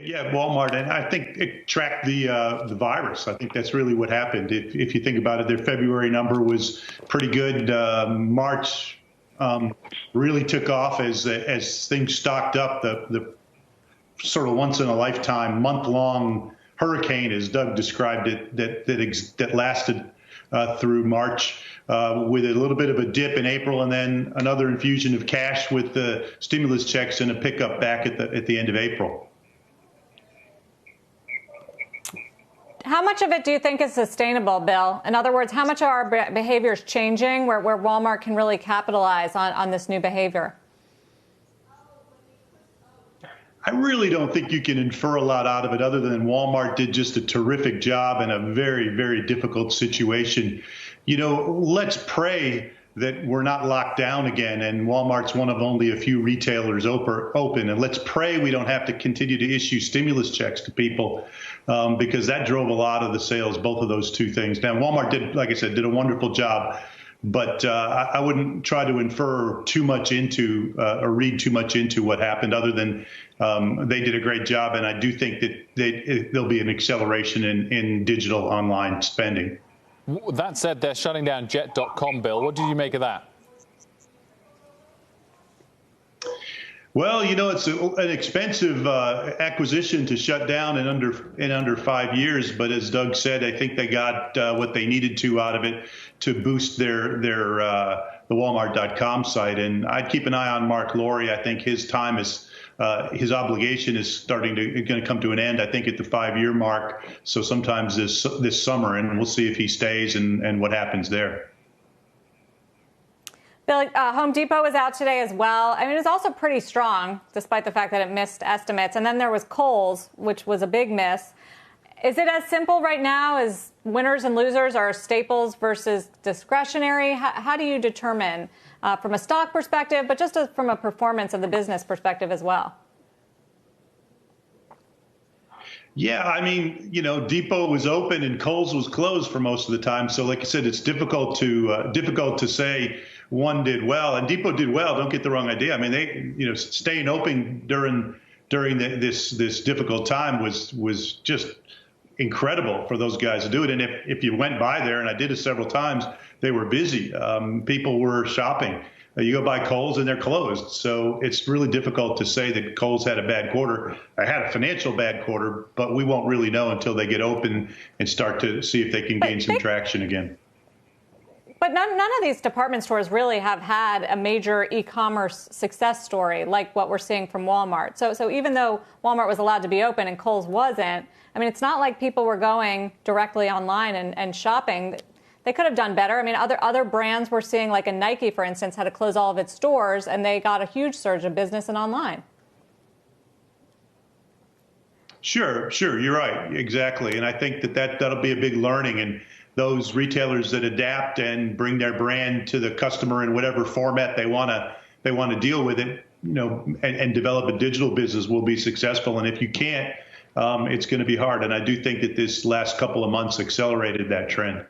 Yeah, Walmart, and I think it tracked the virus. I think that's really what happened. If you think about it, their February number was pretty good. March really took off as things stocked up. The sort of once in a lifetime, month-long hurricane, as Doug described it, that lasted through March, with a little bit of a dip in April, and then another infusion of cash with the stimulus checks and a pickup back at the end of April. How much of it do you think is sustainable, Bill? In other words, how much are our behaviors changing where Walmart can really capitalize on this new behavior? I really don't think you can infer a lot out of it other than Walmart did just a terrific job in a very, very difficult situation. You know, let's pray that we're not locked down again and Walmart's one of only a few retailers open. And let's pray we don't have to continue to issue stimulus checks to people because that drove a lot of the sales, both of those two things. Now, Walmart did, like I said, did a wonderful job. But I wouldn't try to infer too much into or read too much into what happened other than they did a great job. And I do think that there'll be an acceleration in digital online spending. That said, they're shutting down Jet.com, Bill. What did you make of that? Well, you know, it's an expensive acquisition to shut down in under 5 years. But as Doug said, I think they got what they needed to out of it to boost the Walmart.com site. And I'd keep an eye on Mark Lowry. I think his time is his obligation is going to come to an end, I think, at the 5-year mark. So sometimes this summer, and we'll see if he stays and what happens there. Bill, Home Depot was out today as well. I mean, it was also pretty strong, despite the fact that it missed estimates. And then there was Kohl's, which was a big miss. Is it as simple right now as winners and losers are staples versus discretionary? How do you determine from a stock perspective, but just from a performance of the business perspective as well? Yeah, I mean, you know, Depot was open and Kohl's was closed for most of the time. So, like I said, it's difficult to say one did well and Depot did well. Don't get the wrong idea. I mean, they, you know, staying open during this difficult time was just incredible for those guys to do it. And if you went by there, and I did it several times, they were busy. People were shopping. You go by Kohl's and they're closed. So it's really difficult to say that Kohl's had a bad quarter. I had a financial bad quarter, but we won't really know until they get open and start to see if they can gain some traction again. But none of these department stores really have had a major e-commerce success story like what we're seeing from Walmart. So even though Walmart was allowed to be open and Kohl's wasn't, I mean, it's not like people were going directly online and shopping. They could have done better. I mean, other brands we're seeing, like a Nike, for instance, had to close all of its stores, and they got a huge surge of business and online. Sure, you're right, exactly. And I think that'll be a big learning. And those retailers that adapt and bring their brand to the customer in whatever format they want to deal with it, you know, and develop a digital business will be successful. And if you can't, it's going to be hard. And I do think that this last couple of months accelerated that trend.